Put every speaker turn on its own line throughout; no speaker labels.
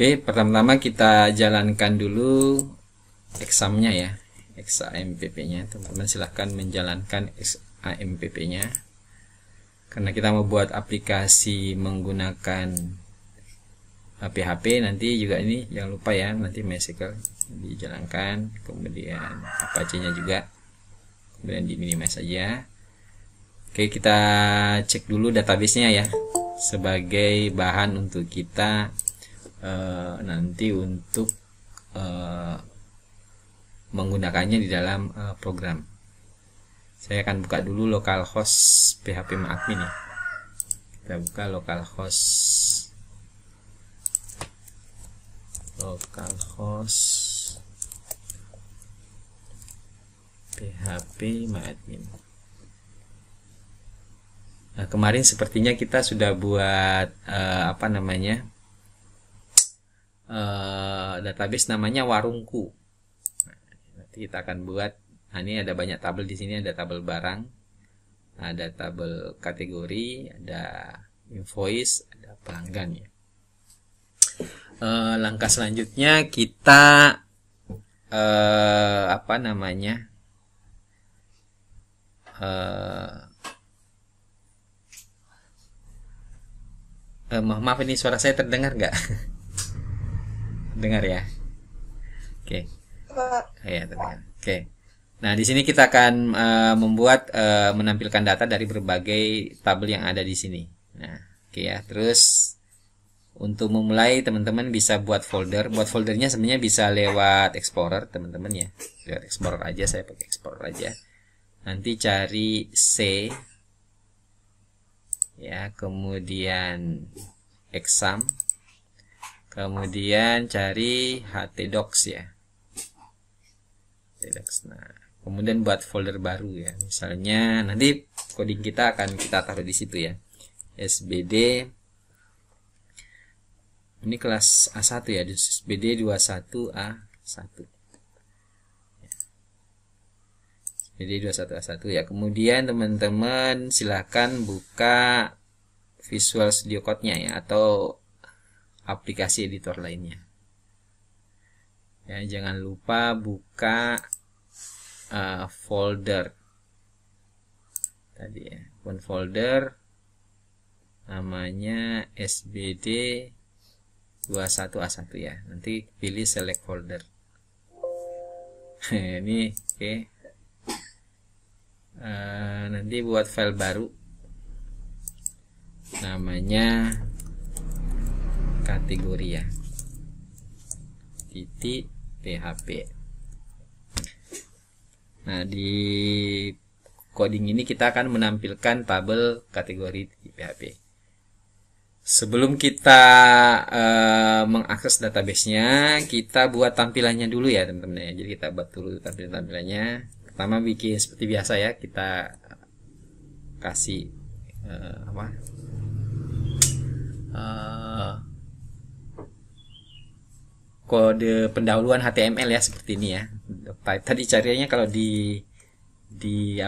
Oke, pertama-tama kita jalankan dulu examnya ya, XAMPP-nya. Teman-teman silahkan menjalankan XAMPP-nya. Karena kita mau buat aplikasi menggunakan PHP, nanti juga ini jangan lupa ya, nanti MySQL dijalankan, kemudian Apache-nya juga, kemudian di minimize saja. Oke, kita cek dulu database-nya ya, sebagai bahan untuk kita nanti untuk menggunakannya di dalam program. Saya akan buka dulu localhost PHP admin ya. Kita buka localhost PHP admin. Nah, kemarin sepertinya kita sudah buat database namanya warungku. Nanti kita akan buat. Nah, ini ada banyak tabel di sini, ada tabel barang, ada tabel kategori, ada invoice, ada pelanggan ya. Langkah selanjutnya kita maaf ini suara saya terdengar nggak? Dengar ya? Oke. Ya, terdengar. Oke. Nah, di sini kita akan menampilkan data dari berbagai tabel yang ada di sini. Nah, oke ya. Terus untuk memulai teman-teman bisa buat folder. Buat foldernya sebenarnya bisa lewat Explorer, teman-teman ya. Lewat Explorer aja, saya pakai Explorer aja. Nanti cari C ya, kemudian exam, kemudian cari htdocs ya. Nah, kemudian buat folder baru ya. Misalnya nanti coding kita akan kita taruh di situ ya. SBD ini kelas A1 ya, SBD 21A1. SBD 21A1 ya. Kemudian teman-teman silahkan buka Visual Studio Code-nya ya, atau aplikasi editor lainnya. Ya, jangan lupa buka folder tadi ya, folder namanya SBD 21A1 ya. Nanti pilih select folder. Ini oke. Nanti buat file baru namanya kategori ya, .php. Nah, di coding ini kita akan menampilkan tabel kategori .php. Sebelum kita mengakses database-nya, kita buat tampilannya dulu ya teman-teman ya. Jadi kita buat dulu tampilannya. Pertama bikin seperti biasa ya, kita kasih kode pendahuluan HTML ya, seperti ini ya. Tadi carinya kalau di di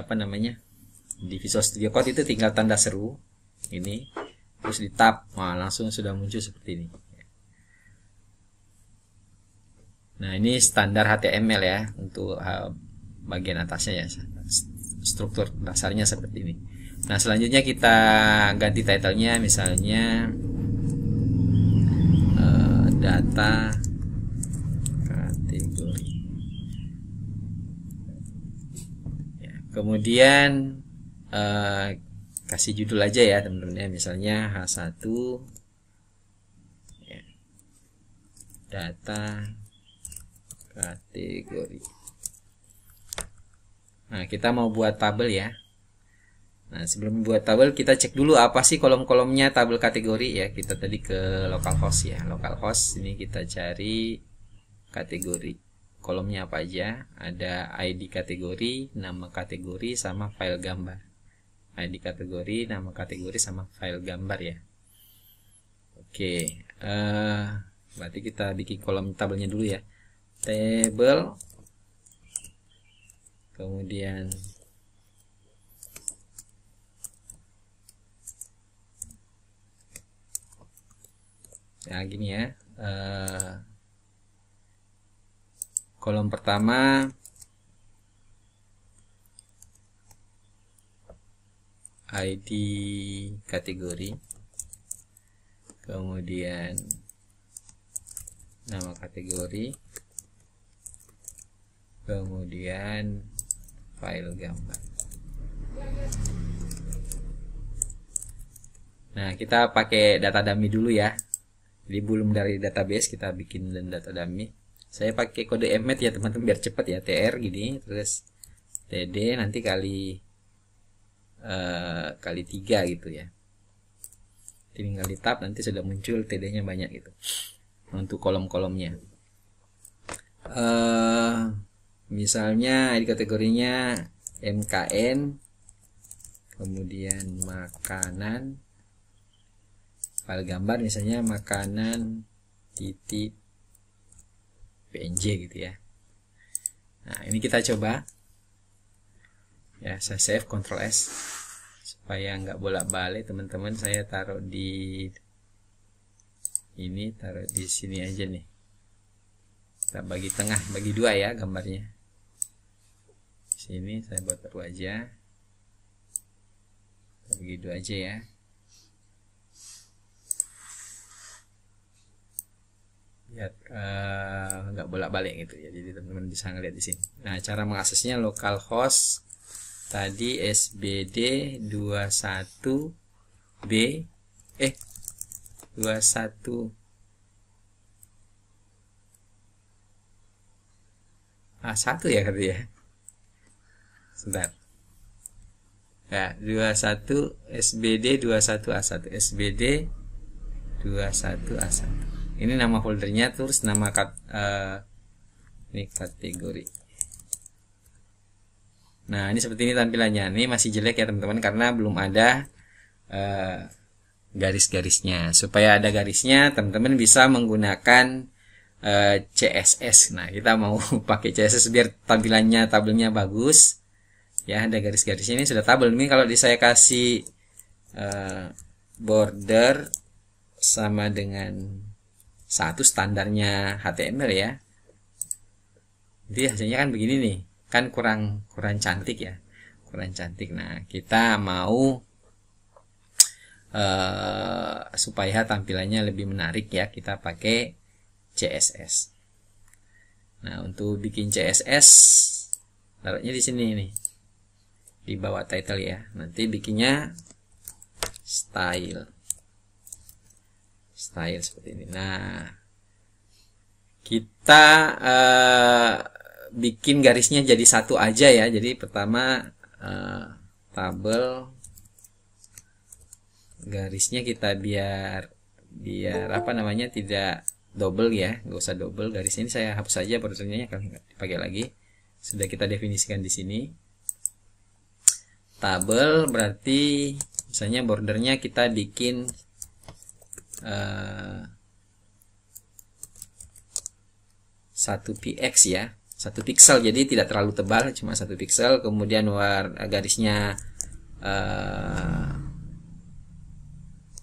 Visual Studio Code itu tinggal tanda seru ini, terus di tab, wah langsung sudah muncul seperti ini. Nah, ini standar HTML ya untuk bagian atasnya ya, struktur dasarnya seperti ini. Nah, selanjutnya kita ganti title-nya, misalnya data kategori ya. Kemudian kasih judul aja ya teman-teman ya, misalnya H1 ya, data kategori. Nah, kita mau buat tabel ya. Nah, sebelum buat tabel kita cek dulu apa sih kolom-kolomnya tabel kategori ya. Kita tadi ke localhost ya. Localhost ini kita cari kategori. Kolomnya apa aja? Ada ID kategori, nama kategori, sama file gambar. ID kategori, nama kategori, sama file gambar ya. Oke, berarti kita bikin kolom tabelnya dulu ya. Table, kemudian ya gini ya, kolom pertama ID kategori, kemudian nama kategori, kemudian file gambar. Nah, kita pakai data dummy dulu ya. Jadi belum dari database, kita bikin data dummy. Saya pakai kode emmet ya teman-teman, biar cepat ya. TR gini, terus TD nanti kali 3 gitu ya. Tinggal di tab, nanti sudah muncul TD-nya banyak gitu untuk kolom-kolomnya. Misalnya di kategorinya MKN, kemudian makanan, file gambar misalnya makanan titik PNG gitu ya. Nah, ini kita coba ya, saya save, Ctrl S supaya nggak bolak-balik teman-teman. Saya taruh di ini, taruh di sini aja nih. Kita bagi tengah, bagi dua ya gambarnya. Sini saya buat baru aja, kita bagi dua aja ya. Lihat nggak bolak-balik gitu ya, jadi teman-teman bisa ngeliat di sini. Nah, cara mengaksesnya localhost tadi SBD 21B 21 A1 ya kata ya. Sebentar. Ya, 21 SBD 21A1, SBD 21A1. Ini nama foldernya, terus nama ini kategori. Nah, ini seperti ini tampilannya. Ini masih jelek ya teman-teman, karena belum ada garis-garisnya. Supaya ada garisnya, teman-teman bisa menggunakan CSS. Nah, kita mau pakai CSS biar tampilannya, tabelnya bagus. Ya, ada garis-garisnya, ini sudah tabel. Ini kalau saya kasih border sama dengan 1 standarnya HTML ya. Jadi hasilnya kan begini nih. Kan kurang cantik ya. Kurang cantik. Nah, kita mau supaya tampilannya lebih menarik ya, kita pakai CSS. Nah, untuk bikin CSS taruhnya di sini nih. Di bawah title ya. Nanti bikinnya style seperti ini. Nah, kita bikin garisnya jadi satu aja ya. Jadi pertama tabel garisnya kita biar apa namanya, tidak double ya, nggak usah double. Garis ini saya hapus saja, bordernya kalau nggak dipakai lagi. Sudah kita definisikan di sini. Tabel berarti misalnya bordernya kita bikin 1 px ya, 1 pixel, jadi tidak terlalu tebal, cuma 1 pixel. Kemudian garisnya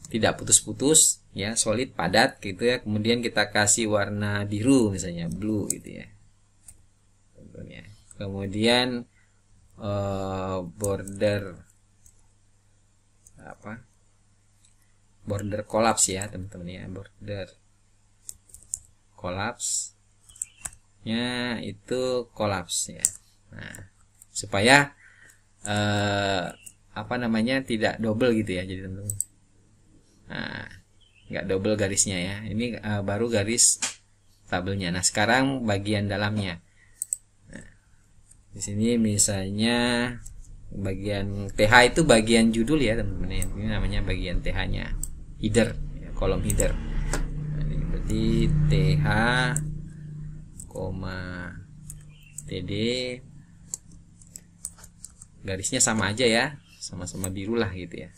tidak putus-putus ya, solid, padat gitu ya. Kemudian kita kasih warna biru misalnya, blue gitu ya. Kemudian border border collapse ya teman-teman ya, border collapse nya itu collapse ya. Nah, supaya apa namanya, tidak double gitu ya, jadi teman-teman. Nah, nggak double garisnya ya. Ini baru garis tabelnya. Nah, sekarang bagian dalamnya. Nah, di sini misalnya bagian TH itu bagian judul ya teman-teman. Ini namanya bagian TH-nya, header ya, kolom header. Nah, ini berarti TH, TD, garisnya sama aja ya, sama-sama biru lah gitu ya.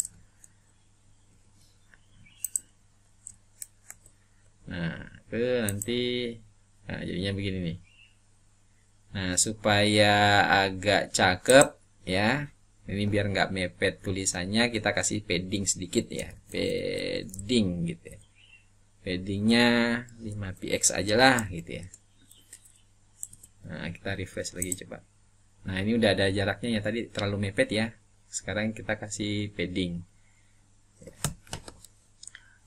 Nah, nanti jadinya begini nih. Nah, supaya agak cakep ya, ini biar nggak mepet tulisannya, kita kasih padding sedikit ya, padding gitu ya. paddingnya 5px aja lah gitu ya. Nah, kita refresh lagi coba. Nah, ini udah ada jaraknya ya, tadi terlalu mepet ya. Sekarang kita kasih padding.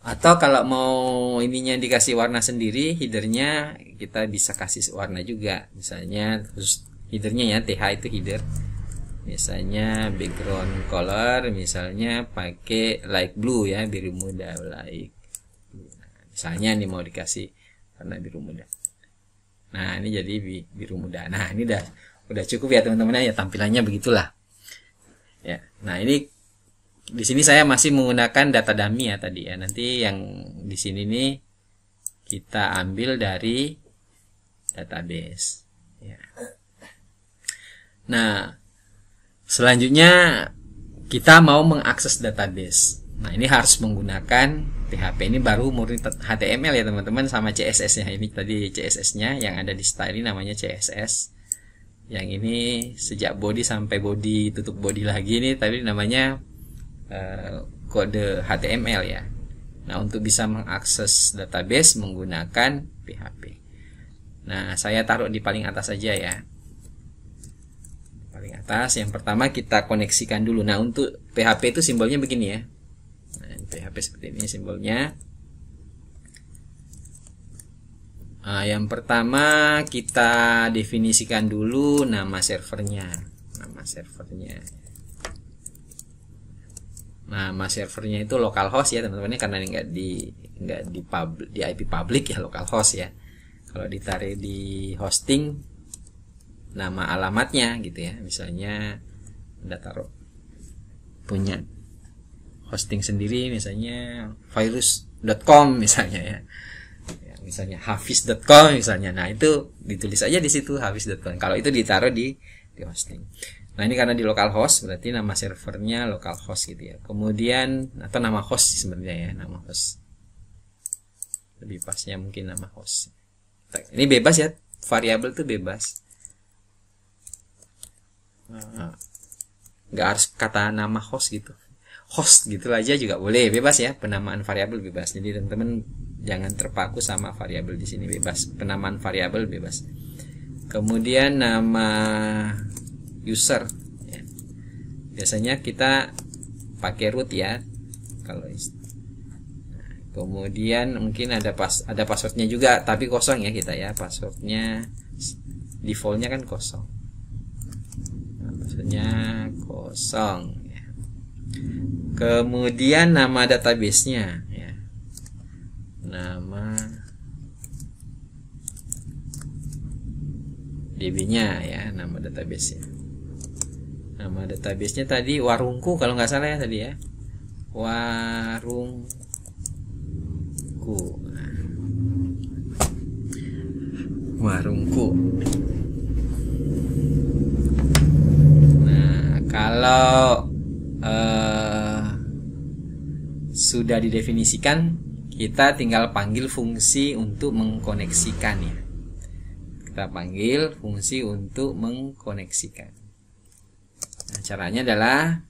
Atau kalau mau ininya dikasih warna sendiri, headernya kita bisa kasih warna juga. Misalnya terus headernya ya, TH itu header. Misalnya background color, misalnya pakai light blue ya, biru muda, light blue. Nah, misalnya nih mau dikasih warna biru muda. Nah, ini jadi biru muda. Nah, ini udah cukup ya teman-teman ya, tampilannya begitulah. Ya. Nah, ini di sini saya masih menggunakan data dummy ya tadi ya. Nanti yang di sini nih kita ambil dari database. Ya. Nah, selanjutnya kita mau mengakses database. Nah, ini harus menggunakan PHP. Ini baru murni HTML ya teman-teman, sama CSS-nya. Ini tadi CSS-nya yang ada di style ini namanya CSS. Yang ini sejak body sampai body tutup body lagi ini tadi namanya kode HTML ya. Nah, untuk bisa mengakses database menggunakan PHP. Nah, saya taruh di paling atas saja ya. Paling atas, yang pertama kita koneksikan dulu. Nah, untuk PHP itu simbolnya begini ya. Nah, PHP seperti ini simbolnya. Nah, yang pertama kita definisikan dulu nama servernya. Nama servernya itu localhost ya teman-teman, karena nggak di IP public ya, localhost ya. Kalau ditarik di hosting, nama alamatnya gitu ya. Misalnya Anda taruh punya hosting sendiri, misalnya virus.com misalnya ya. Misalnya hafiz.com misalnya. Nah, itu ditulis aja di situ hafiz.com. Kalau itu ditaruh di hosting. Nah, ini karena di localhost berarti nama servernya localhost gitu ya. Kemudian atau nama host sebenarnya ya, nama host. Lebih pasnya mungkin nama host. Ini bebas ya, variabel itu bebas. Nggak harus kata nama host gitu. Host gitu aja juga boleh, bebas ya, penamaan variabel bebas. Jadi teman-teman jangan terpaku sama variabel di sini, bebas. Penamaan variabel bebas. Kemudian nama user ya. Biasanya kita pakai root ya kalau kemudian mungkin ada passwordnya juga, tapi kosong ya kita ya, passwordnya defaultnya kan kosong. Nah, passwordnya kosong ya. Kemudian nama database-nya ya. Nama DB-nya ya, nama database-nya. Nama database-nya tadi warungku kalau nggak salah ya tadi ya. Warungku. Warungku. Nah, kalau sudah didefinisikan, kita tinggal panggil fungsi untuk mengkoneksikan ya. Kita panggil fungsi untuk mengkoneksikan. Nah, caranya adalah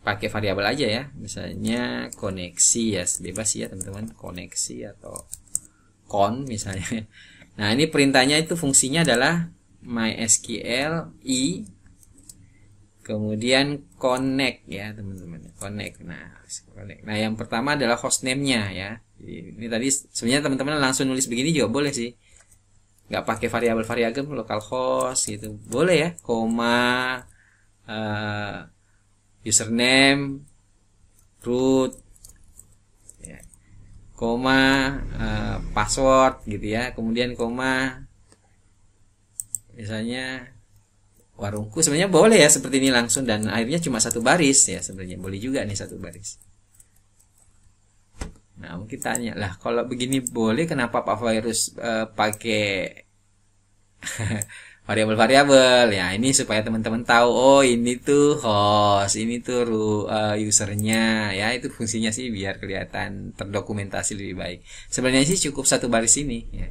pakai variabel aja ya. Misalnya koneksi ya, bebas ya teman-teman, koneksi atau con misalnya. Nah, ini perintahnya itu fungsinya adalah mysql i kemudian connect ya teman-teman, connect. Nah, yang pertama adalah hostname-nya ya. Ini tadi sebenarnya teman-teman langsung nulis begini juga boleh sih, nggak pakai variabel localhost gitu, boleh ya, koma username root ya, koma password gitu ya, kemudian koma misalnya warungku, sebenarnya boleh ya seperti ini langsung, dan akhirnya cuma satu baris ya, sebenarnya boleh juga nih satu baris. Nah, mungkin tanya lah, kalau begini boleh, kenapa Pak Virus pakai variabel-variabel ya? Ini supaya teman-teman tahu, oh ini tuh host, ini tuh usernya ya, itu fungsinya sih biar kelihatan terdokumentasi lebih baik. Sebenarnya sih cukup satu baris ini ya.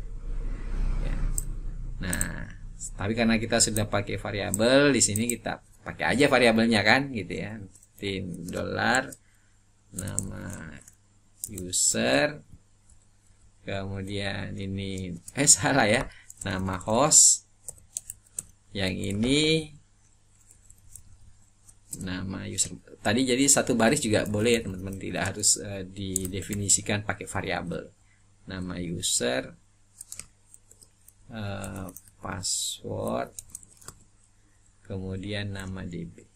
Nah, tapi karena kita sudah pakai variabel, di sini kita pakai aja variabelnya kan gitu ya. $, nama user kemudian ini salah ya, nama host, yang ini nama user. Tadi jadi satu baris juga boleh ya teman-teman, tidak harus didefinisikan pakai variabel. Nama user, password, kemudian nama DB,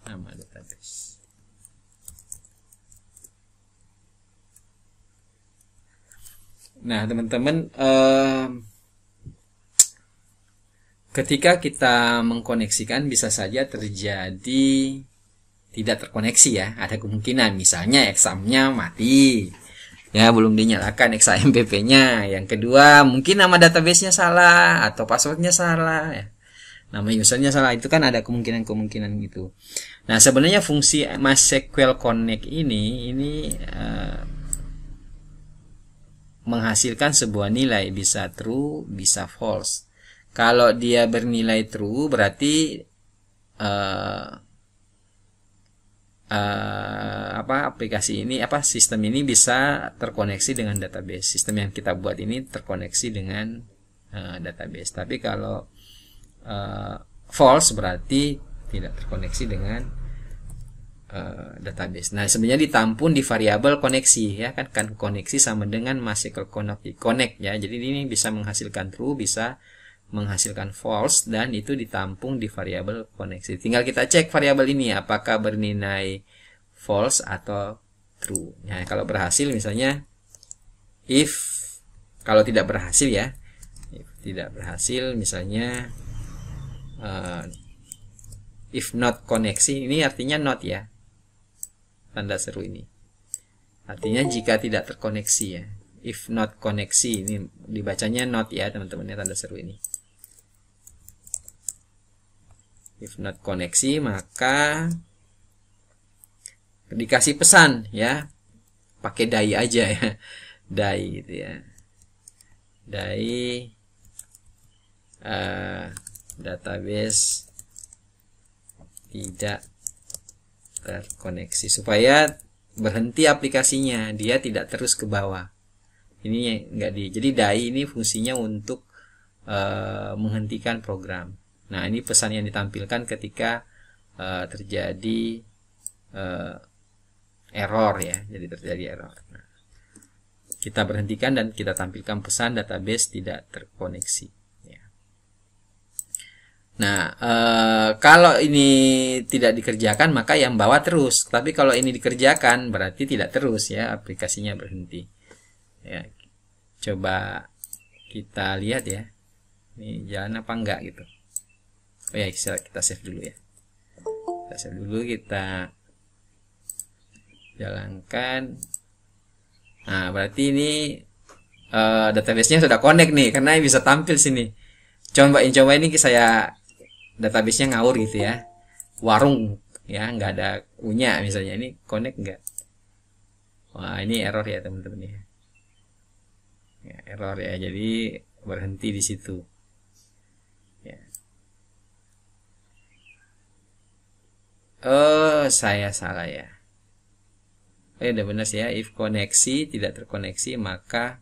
nama database. Nah teman-teman, ketika kita mengkoneksikan bisa saja terjadi tidak terkoneksi ya. Ada kemungkinan misalnya examnya mati ya, belum dinyalakan XAMPP-nya. Yang kedua mungkin nama database-nya salah atau passwordnya salah ya, nama usernya salah. Itu kan ada kemungkinan-kemungkinan gitu. Nah sebenarnya fungsi MySQL Connect ini menghasilkan sebuah nilai, bisa true bisa false. Kalau dia bernilai true berarti aplikasi ini, sistem ini bisa terkoneksi dengan database. Sistem yang kita buat ini terkoneksi dengan database. Tapi kalau false berarti tidak terkoneksi dengan database. Nah sebenarnya ditampung di variabel koneksi ya kan koneksi sama dengan MySQL Connect ya. Jadi ini bisa menghasilkan true, bisa menghasilkan false, dan itu ditampung di variabel koneksi. Tinggal kita cek variabel ini apakah bernilai false atau true. Nah kalau berhasil misalnya kalau tidak berhasil ya, tidak berhasil misalnya if not koneksi, ini artinya not ya, tanda seru ini artinya jika tidak terkoneksi ya. If not koneksi, ini dibacanya not ya teman-teman ya, tanda seru ini. If not koneksi, maka dikasih pesan ya, pakai dai aja ya, dai gitu ya, dai database tidak terkoneksi, supaya berhenti aplikasinya, dia tidak terus ke bawah. Ini enggak jadi dai ini fungsinya untuk menghentikan program. Nah ini pesan yang ditampilkan ketika terjadi error ya, jadi terjadi error. Nah, kita berhentikan dan kita tampilkan pesan database tidak terkoneksi. Nah, kalau ini tidak dikerjakan maka yang bawah terus. Tapi kalau ini dikerjakan berarti tidak terus ya, aplikasinya berhenti. Ya, coba kita lihat ya. Ini jalan apa enggak gitu. Oh ya, kita save dulu ya. Kita save dulu, kita jalankan. Nah, berarti ini database-nya sudah connect nih, karena bisa tampil sini. Coba ini saya database-nya ngawur gitu ya, warung ya, nggak ada punya misalnya, ini connect nggak. Wah ini error ya teman-teman ya. Error ya, jadi berhenti di situ ya. Oh saya salah ya. Udah benar sih ya, if koneksi tidak terkoneksi maka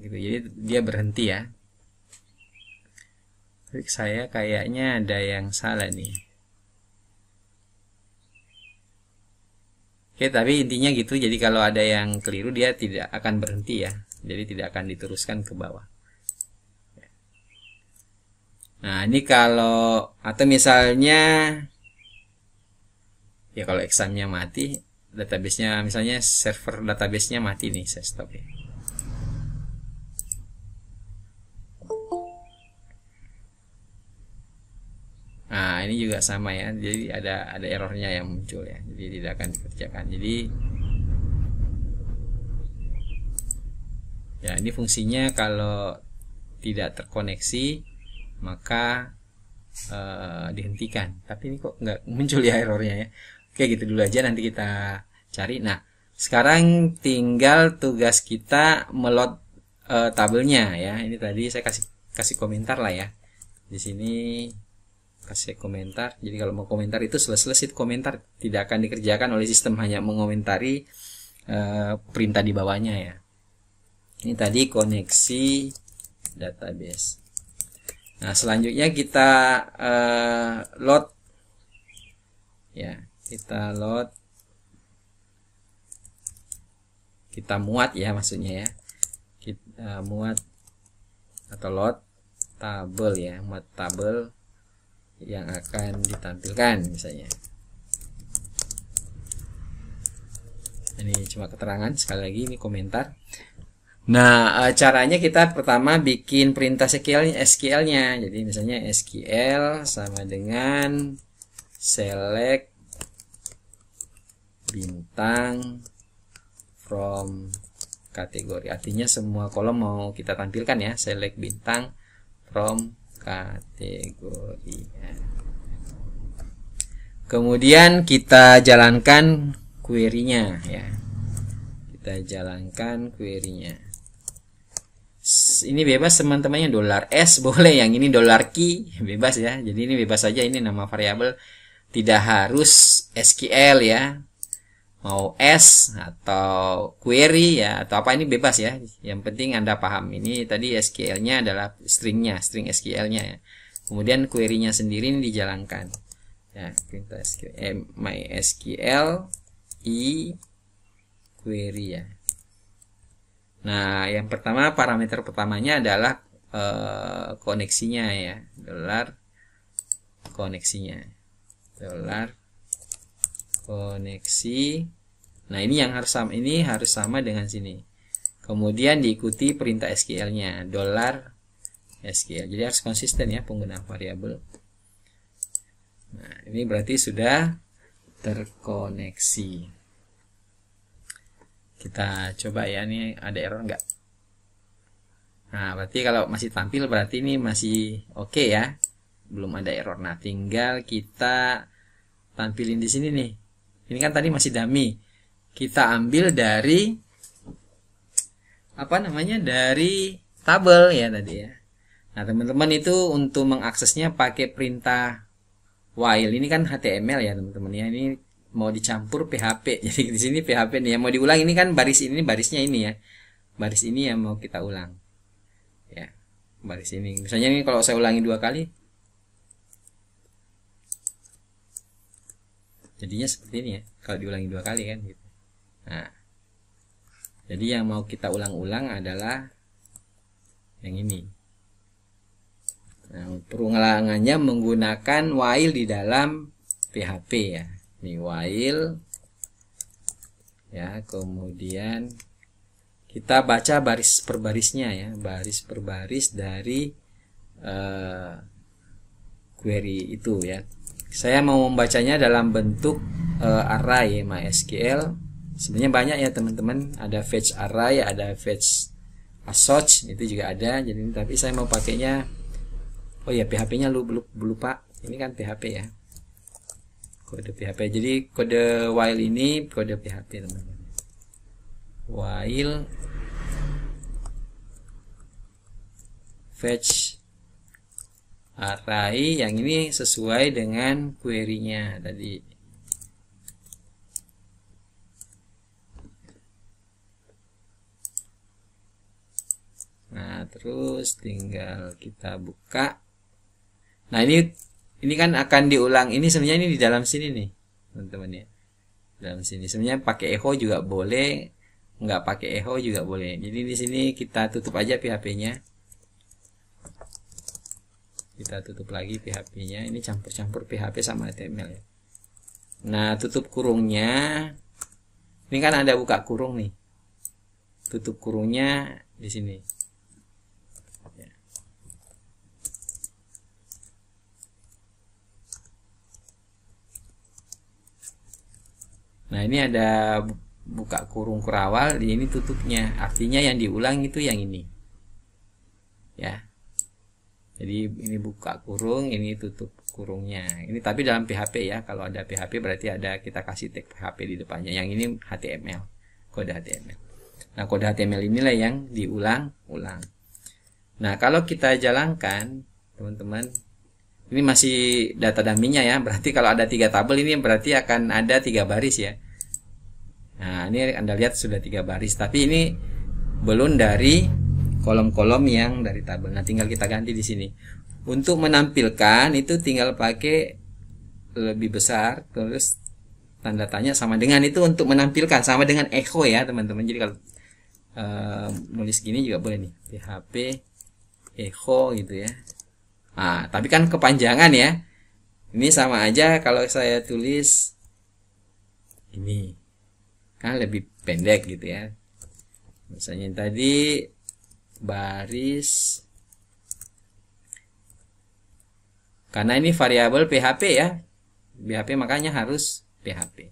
gitu, jadi dia berhenti ya. Saya kayaknya ada yang salah nih. Oke, tapi intinya gitu. Jadi kalau ada yang keliru dia tidak akan berhenti ya. Jadi tidak akan diteruskan ke bawah. Nah, ini kalau atau misalnya ya kalau examnya mati, database-nya misalnya server database-nya mati nih, saya stop ya. Nah ini juga sama ya, jadi ada errornya yang muncul ya, jadi tidak akan dikerjakan. Jadi ya ini fungsinya kalau tidak terkoneksi maka dihentikan. Tapi ini kok nggak muncul ya errornya ya. Oke gitu dulu aja, nanti kita cari. Nah sekarang tinggal tugas kita melot tabelnya ya. Ini tadi saya kasih komentar lah ya di sini, kasih komentar. Jadi kalau mau komentar itu selesai komentar, tidak akan dikerjakan oleh sistem, hanya mengomentari perintah di bawahnya ya. Ini tadi koneksi database. Nah, selanjutnya kita load ya, kita load, kita muat ya, maksudnya ya, kita muat atau load tabel ya, muat tabel yang akan ditampilkan misalnya. Ini cuma keterangan, sekali lagi ini komentar. Nah, caranya kita pertama bikin perintah SQL-nya. Jadi misalnya SQL sama dengan select bintang from kategori. Artinya semua kolom mau kita tampilkan ya, select bintang from kategori. Kemudian kita jalankan query-nya ya. Kita jalankan query-nya. Ini bebas teman-temannya, $S boleh, yang ini $key bebas ya. Jadi ini bebas saja, ini nama variabel, tidak harus SQL ya, mau S atau query ya atau apa, ini bebas ya. Yang penting Anda paham, ini tadi SQL-nya adalah stringnya, string SQL-nya ya. Kemudian query-nya sendiri ini dijalankan ya, perintah SQL MySQL i query ya. Nah, yang pertama, parameter pertamanya adalah koneksinya ya, koneksinya, koneksi. Nah, ini yang harus sama, ini harus sama dengan sini. Kemudian diikuti perintah SQL-nya, $SQL. Jadi harus konsisten ya penggunaan variabel. Nah, ini berarti sudah terkoneksi. Kita coba ya, ini ada error enggak? Nah, berarti kalau masih tampil berarti ini masih oke ya, belum ada error. Nah, tinggal kita tampilin di sini nih. Ini kan tadi masih dummy. Kita ambil dari apa namanya, dari tabel ya tadi ya. Nah, teman-teman itu untuk mengaksesnya pakai perintah while. Ini kan HTML ya teman-teman ya. Ini mau dicampur PHP. Jadi di sini PHP nih yang mau diulang, ini kan baris ini, barisnya ini ya. Baris ini yang mau kita ulang. Ya, baris ini. Misalnya ini kalau saya ulangi 2 kali, jadinya seperti ini ya. Kalau diulangi 2 kali kan gitu. Nah, jadi yang mau kita ulang-ulang adalah yang ini. Nah, pengulangannya menggunakan while di dalam PHP ya. Ini while ya, kemudian kita baca baris per barisnya ya, baris per baris dari query itu ya. Saya mau membacanya dalam bentuk array MySQL. Sebenarnya banyak ya teman-teman, ada fetch array, ada fetch assort, itu juga ada. Jadi tapi saya mau pakainya, oh ya, PHP-nya lupa. Ini kan PHP ya, kode PHP. Jadi kode while ini kode PHP teman-teman. While fetch array, yang ini sesuai dengan query-nya tadi. Nah, terus tinggal kita buka. Nah, ini kan akan diulang. Ini sebenarnya ini di dalam sini nih, teman-teman ya. Dalam sini sebenarnya pakai echo juga boleh, nggak pakai echo juga boleh. Jadi di sini kita tutup aja PHP-nya. Kita tutup lagi PHP-nya. Ini campur-campur PHP sama HTML ya. Nah, tutup kurungnya. Ini kan ada buka kurung nih. Tutup kurungnya di sini. Nah, ini ada buka kurung kurawal, ini tutupnya. Artinya yang diulang itu yang ini. Ya. Jadi ini buka kurung, ini tutup kurungnya. Ini tapi dalam PHP ya. Kalau ada PHP berarti ada, kita kasih tag PHP di depannya. Yang ini HTML, kode HTML. Nah, kode HTML inilah yang diulang-ulang. Nah, kalau kita jalankan, teman-teman, ini masih data dummy-nya ya. Berarti kalau ada 3 tabel ini berarti akan ada 3 baris ya. Nah, ini Anda lihat sudah 3 baris. Tapi ini belum dari kolom-kolom yang dari tabel. Nah, tinggal kita ganti di sini. Untuk menampilkan itu tinggal pakai lebih besar, terus tanda tanya sama dengan itu untuk menampilkan, sama dengan echo ya teman-teman. Jadi kalau nulis gini juga boleh nih, PHP echo gitu ya. Nah, tapi kan kepanjangan ya. Ini sama aja kalau saya tulis ini, kan lebih pendek gitu ya. Misalnya tadi baris, karena ini variabel PHP ya, PHP makanya harus PHP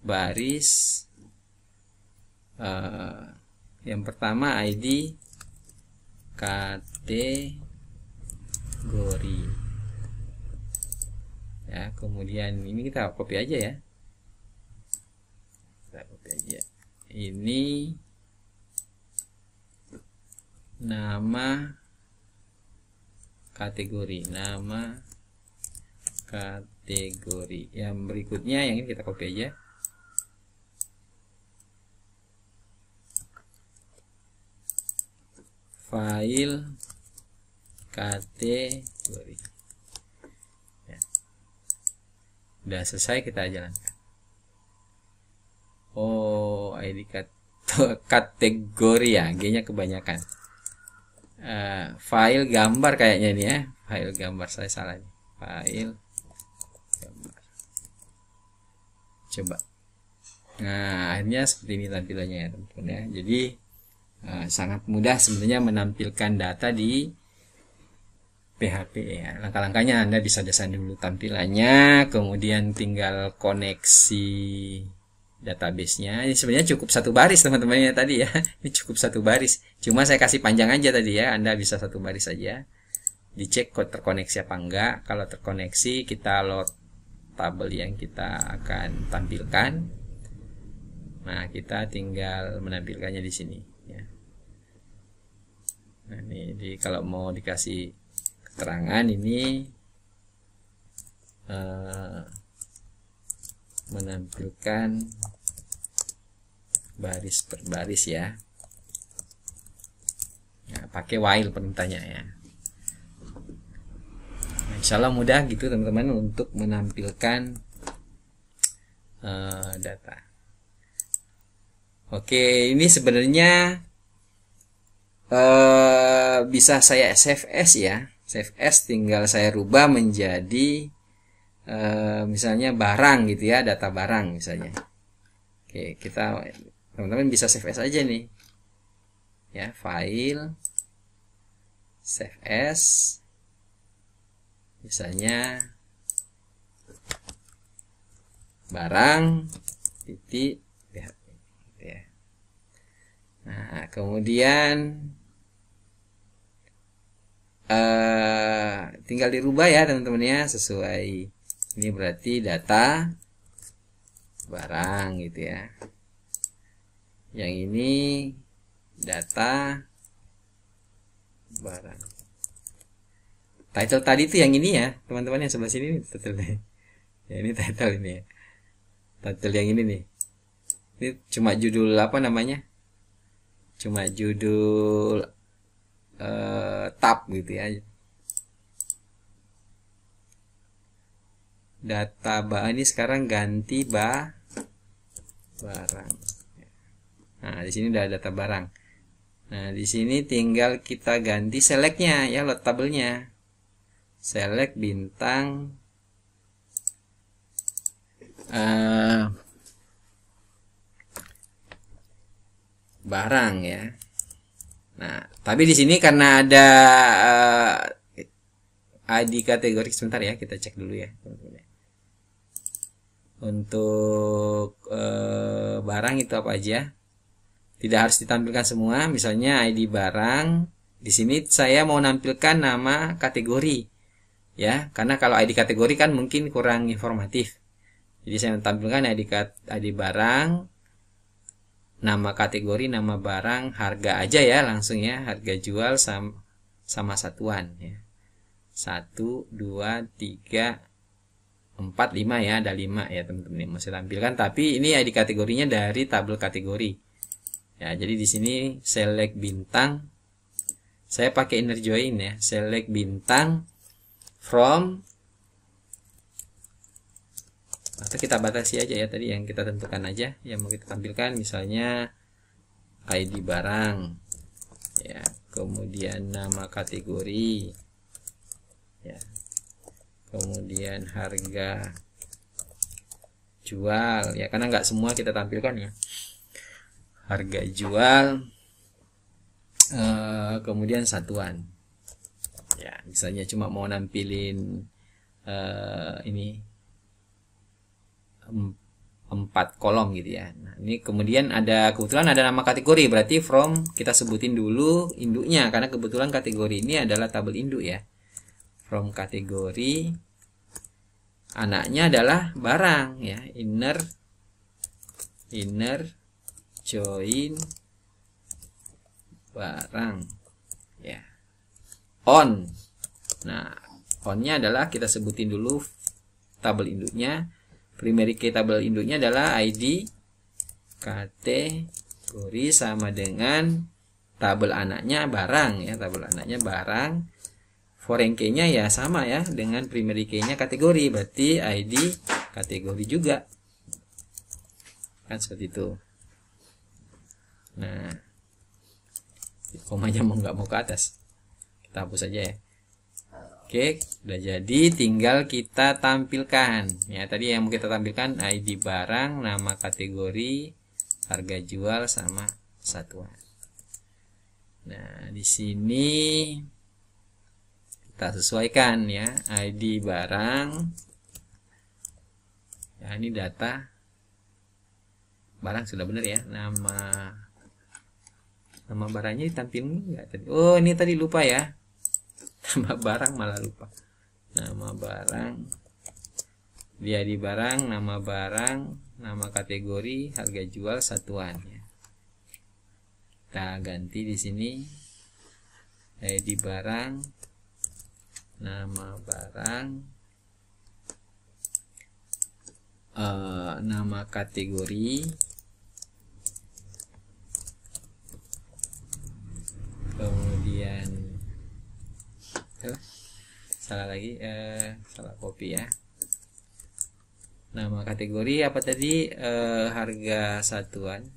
baris. Yang pertama ID kategori ya, kemudian ini kita copy aja ya, kita copy aja ini nama kategori, nama kategori. Yang berikutnya yang ini kita copy aja, file kategori ya. Udah selesai, kita jalankan. Oh, ID kategori ya, G-nya kebanyakan. File gambar kayaknya ini ya, file gambar, saya salah nih, file gambar. Coba. Nah, akhirnya seperti ini tampilannya ya teman-teman ya. Jadi sangat mudah sebenarnya menampilkan data di PHP ya. Langkah-langkahnya Anda bisa desain dulu tampilannya, kemudian tinggal koneksi database-nya. Ini sebenarnya cukup satu baris teman-teman ya tadi ya. Ini cukup satu baris. Cuma saya kasih panjang aja tadi ya. Anda bisa satu baris saja. Dicek kok terkoneksi apa enggak. Kalau terkoneksi, kita load tabel yang kita akan tampilkan. Nah, kita tinggal menampilkannya di sini ya. Nah, ini kalau mau dikasih keterangan ini menampilkan baris per baris ya. Nah, pakai while perintahnya ya. Nah, insya Allah mudah gitu teman-teman untuk menampilkan data. Oke, ini sebenarnya bisa saya save as ya. Save as tinggal saya rubah menjadi misalnya barang gitu ya, data barang misalnya. Oke, kita teman-teman bisa save as aja nih ya, file save as misalnya barang titik PHP ya. Nah, kemudian tinggal dirubah ya teman-teman ya, sesuai ini berarti data barang gitu ya. Yang ini data barang. Title tadi itu yang ini ya teman-teman, yang sebelah sini title-nya. Ya, ini title ini ya. Title yang ini nih. Ini cuma judul apa namanya? Cuma judul tab gitu ya. Data ini sekarang ganti barang. Nah, di sini udah data barang. Nah, di sini tinggal kita ganti selectnya ya, load tabelnya. Select bintang barang ya. Nah, tapi di sini karena ada ID kategori, sebentar ya, kita cek dulu ya. Untuk barang itu apa aja? Tidak harus ditampilkan semua. Misalnya ID barang, di sini saya mau nampilkan nama kategori ya, karena kalau ID kategori kan mungkin kurang informatif. Jadi saya tampilkan ID barang, nama kategori, nama barang, harga aja ya langsung ya, harga jual sama satuan ya. 1, 2, 3, 4, 5 ya, ada 5 ya teman-teman yang mau saya tampilkan. Tapi ini ID kategorinya dari tabel kategori Ya, jadi di sini select bintang. Saya pakai inner join ya. Select bintang from, atau kita batasi aja ya, tadi yang kita tentukan aja yang mau kita tampilkan, misalnya ID barang ya, kemudian nama kategori ya, kemudian harga jual ya, karena nggak semua kita tampilkan ya, harga jual, kemudian satuan ya, misalnya cuma mau nampilin ini 4 kolom gitu ya. Nah, ini kemudian kebetulan ada nama kategori, berarti from kita sebutin dulu induknya, karena kebetulan kategori ini adalah tabel induk ya. From kategori, anaknya adalah barang ya, inner join barang ya, on. Nah, onnya adalah kita sebutin dulu tabel induknya. Primary key tabel induknya adalah ID kategori sama dengan tabel anaknya barang ya, tabel anaknya barang. Foreign key-nya ya sama ya dengan primary key-nya kategori, berarti ID kategori juga. Kan seperti itu. Nah, komanya nggak mau ke atas. Kita hapus aja ya. Oke, udah jadi, tinggal kita tampilkan. Ya, tadi yang mau kita tampilkan ID barang, nama kategori, harga jual sama satuan. Nah, di sini kita sesuaikan ya, ID barang. Ya, ini data barang sudah benar ya. Nama barangnya ditampilkan enggak tadi? Oh, ini tadi lupa ya. Nama barang malah lupa. Nama barang, dia di barang, nama barang, nama kategori, harga jual, satuan ya. Kita ganti di sini ID barang, nama barang, nama kategori, kemudian salah lagi, salah copy ya. Nama kategori apa tadi? Harga satuan,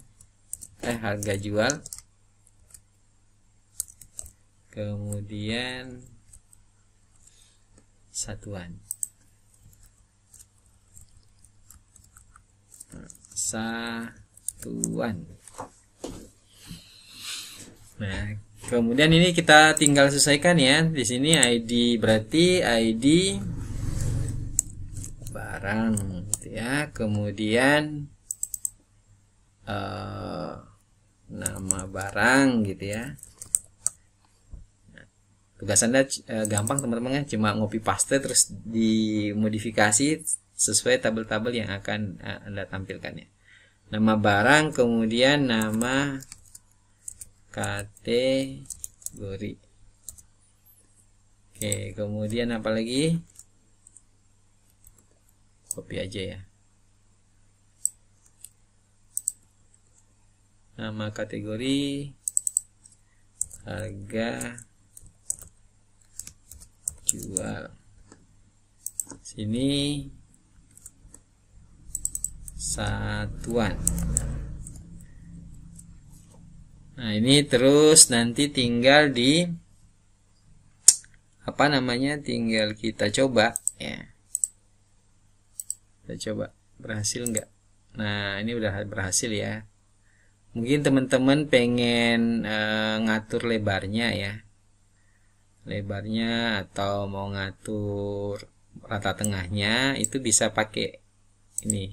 harga jual, kemudian satuan. Nah, kemudian ini kita tinggal sesuaikan ya. Di sini ID berarti ID barang gitu ya. Kemudian nama barang gitu ya. Nah, tugas Anda gampang teman-teman, cuma ngopi paste terus dimodifikasi sesuai tabel-tabel yang akan Anda tampilkan ya. Nama barang, kemudian nama kategori. Oke, kemudian apa lagi? Copy aja ya. Nama kategori, harga jual. Sini satuan. Nah, ini terus nanti tinggal tinggal kita coba ya. Kita coba berhasil enggak. Nah, ini udah berhasil ya. Mungkin teman-teman pengen ngatur lebarnya ya. Lebarnya atau mau ngatur rata tengahnya, itu bisa pakai ini.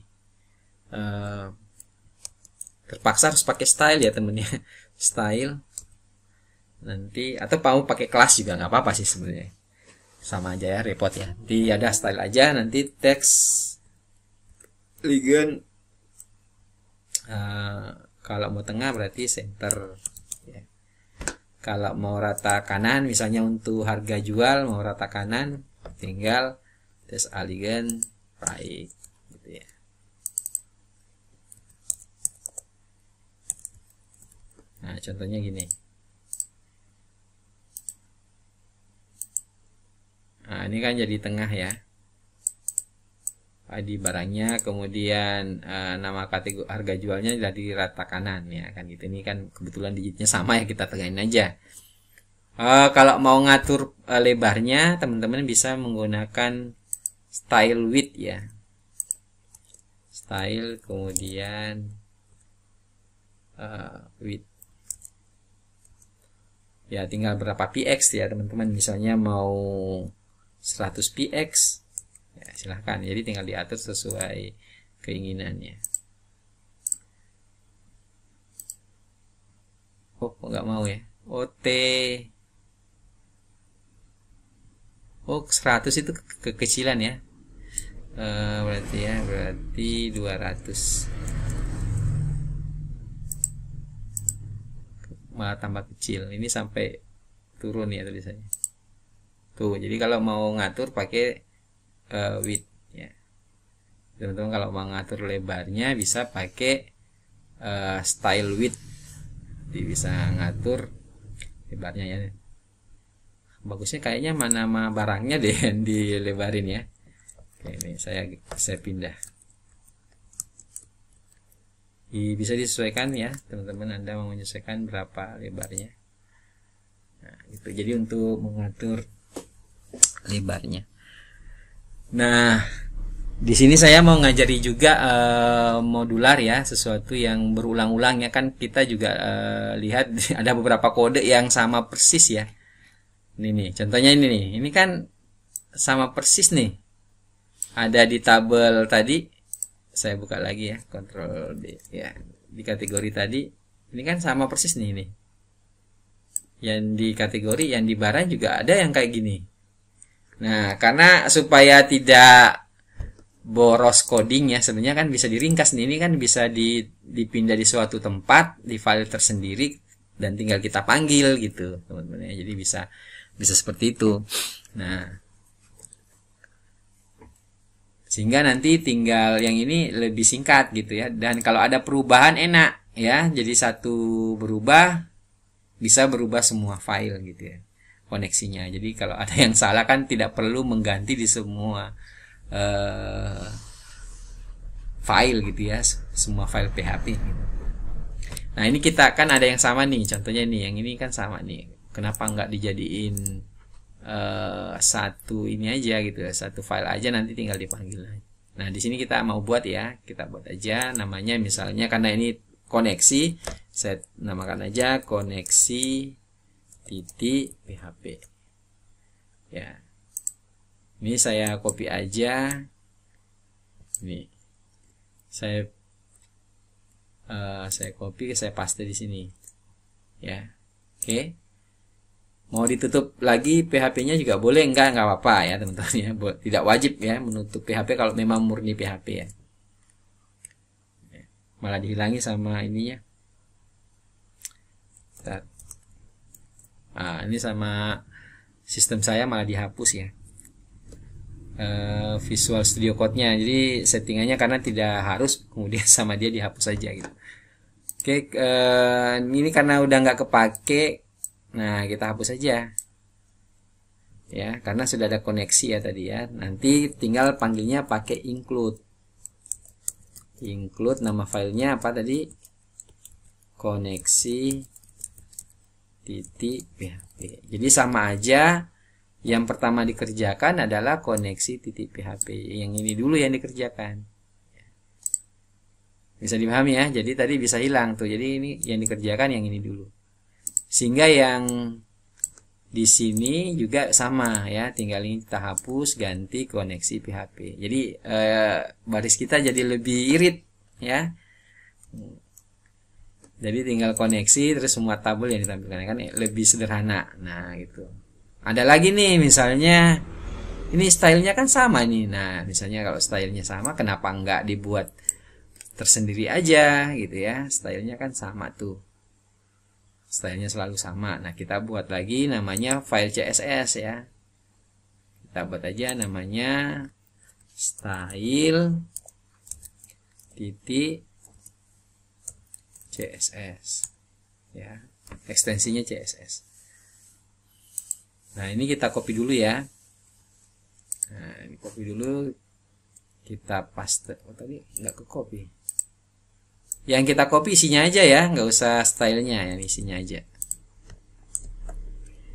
Terpaksa harus pakai style ya temennya. Style nanti, atau mau pakai kelas juga nggak apa-apa sih sebenarnya, sama aja ya, repot ya. Nanti ada style aja, nanti teks liggen, kalau mau tengah berarti center ya. Kalau mau rata kanan, misalnya untuk harga jual mau rata kanan, tinggal tes liggen right gitu ya. Nah, contohnya gini. Nah, ini kan jadi tengah ya. ID barangnya, kemudian nama kategori harga jualnya dari rata kanan ya kan gitu. Ini kan kebetulan digitnya sama ya, kita tegain aja. Kalau mau ngatur lebarnya, teman-teman bisa menggunakan style width ya. Style kemudian width. Ya tinggal berapa px ya teman-teman. Misalnya mau 100 px. Ya, silahkan, jadi tinggal diatur sesuai keinginannya. Oh, kok nggak mau ya? OT. Oh, 100 itu kekecilan ya. Berarti 200. Malah tambah kecil. Ini sampai turun ya tulisannya. Tuh, jadi kalau mau ngatur pakai width ya. Teman-teman kalau mau ngatur lebarnya bisa pakai style width. Jadi bisa ngatur lebarnya ya. Bagusnya kayaknya nama barangnya deh yang dilebarin ya. Oke, ini saya pindah. Bisa disesuaikan ya teman-teman, Anda mau menyesuaikan berapa lebarnya. Nah, itu jadi untuk mengatur lebarnya. Nah, di sini saya mau ngajari juga modular ya, sesuatu yang berulang-ulang ya kan. Kita juga lihat ada beberapa kode yang sama persis ya. Ini nih, contohnya ini nih. Ini kan sama persis nih. Ada di tabel tadi. Saya buka lagi ya, Ctrl D ya. Di kategori tadi, ini kan sama persis nih ini. Yang di kategori, yang di barang juga ada yang kayak gini. Nah, karena supaya tidak boros coding ya, sebenarnya kan bisa diringkas nih. Ini kan bisa dipindah di suatu tempat, di file tersendiri, dan tinggal kita panggil gitu, teman-teman ya. Jadi bisa seperti itu. Nah, sehingga nanti tinggal yang ini lebih singkat gitu ya. Dan kalau ada perubahan enak ya. Jadi satu berubah bisa berubah semua file gitu ya koneksinya. Jadi kalau ada yang salah kan tidak perlu mengganti di semua file gitu ya. Semua file PHP gitu. Nah, ini kita kan ada yang sama nih. Contohnya nih, yang ini kan sama nih. Kenapa nggak dijadiin satu ini aja gitu ya, satu file aja, nanti tinggal dipanggil. Nah, di sini kita mau buat ya, kita buat aja namanya, misalnya karena ini koneksi, saya namakan aja koneksi titik PHP ya. Ini saya copy aja, ini saya copy, saya paste di sini ya. Oke. Mau ditutup lagi PHP-nya juga boleh, enggak apa-apa ya teman-teman ya. Tidak wajib ya menutup PHP kalau memang murni PHP ya. Malah dihilangi sama ininya. Nah, ini sama sistem saya malah dihapus ya. Visual Studio Code-nya. Jadi settingannya karena tidak harus, kemudian sama dia dihapus aja gitu. Oke, ini karena udah nggak kepake. Nah, kita hapus saja ya, karena sudah ada koneksi ya tadi ya. Nanti tinggal panggilnya pakai include. Include nama filenya apa tadi? Koneksi titik PHP. Jadi sama aja. Yang pertama dikerjakan adalah koneksi titik PHP. Yang ini dulu yang dikerjakan. Bisa dipahami ya. Jadi tadi bisa hilang tuh. Jadi ini yang dikerjakan yang ini dulu. Sehingga yang di sini juga sama ya, tinggal ini kita hapus, ganti koneksi PHP. Jadi baris kita jadi lebih irit ya. Jadi tinggal koneksi terus semua tabel yang ditampilkan kan lebih sederhana. Nah, gitu. Ada lagi nih misalnya ini stylenya kan sama nih. Nah, misalnya kalau stylenya sama, kenapa nggak dibuat tersendiri aja gitu ya? Stylenya kan sama tuh. Stylenya selalu sama. Nah, kita buat lagi namanya file CSS ya. Kita buat aja namanya style titik CSS. ya, ekstensinya CSS. Nah, ini kita copy dulu ya. Nah, ini copy dulu, kita paste. Oh, tadi nggak ke copy. Yang kita copy isinya aja ya, nggak usah stylenya, yang isinya aja.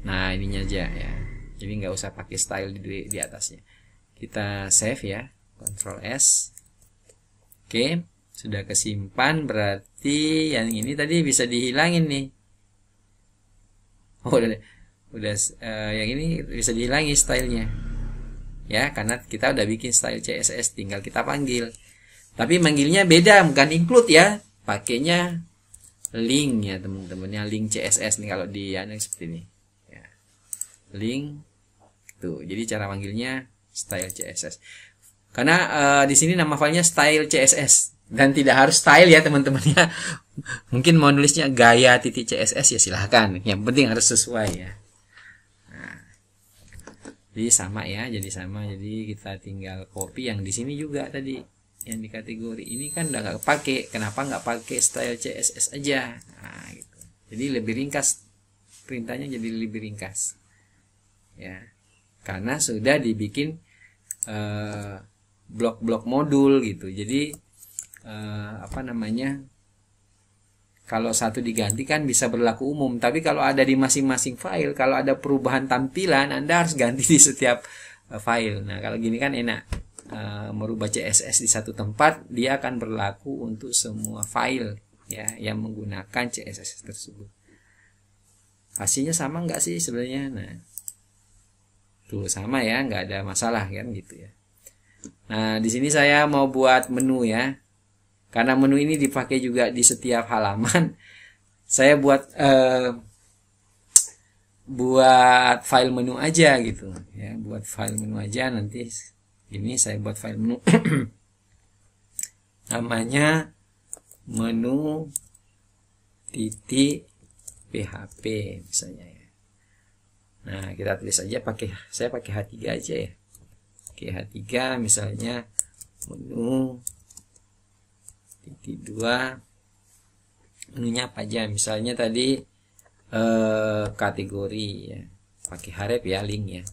Nah, ininya aja ya. Jadi nggak usah pakai style di atasnya. Kita save ya, Ctrl S. Oke, sudah kesimpan, berarti yang ini tadi bisa dihilangin nih. Oh, udah yang ini bisa dihilangin stylenya. Ya, karena kita udah bikin style CSS, tinggal kita panggil. Tapi manggilnya beda, bukan include ya. Pakainya link ya, teman-temannya link CSS nih kalau di seperti ini. Ya. Link tuh. Jadi cara manggilnya style CSS. Karena di sini nama filenya style CSS dan tidak harus style ya, teman-temannya. Mungkin mau nulisnya gaya.css ya silahkan. Yang penting harus sesuai ya. Jadi sama ya, jadi kita tinggal copy yang di sini juga tadi, yang di kategori ini kan udah nggak kepake. Kenapa nggak pakai style CSS aja? Nah, gitu. Jadi lebih ringkas, perintahnya jadi lebih ringkas ya, karena sudah dibikin blok-blok modul gitu. Jadi apa namanya, kalau satu diganti kan bisa berlaku umum, tapi kalau ada di masing-masing file, kalau ada perubahan tampilan, Anda harus ganti di setiap file. Nah, kalau gini kan enak, merubah CSS di satu tempat, dia akan berlaku untuk semua file ya yang menggunakan CSS tersebut. Hasilnya sama nggak sih sebenarnya? Nah, tuh sama ya, nggak ada masalah kan gitu ya. Nah, di sini saya mau buat menu ya. Karena menu ini dipakai juga di setiap halaman, saya buat file menu aja gitu ya, buat file menu aja. Nanti ini saya buat file menu namanya menu .php misalnya ya. Nah, kita tulis aja saya pakai H3 aja ya. Oke, H3 misalnya menu .2, menunya apa aja, misalnya tadi kategori ya, pakai href ya, link ya,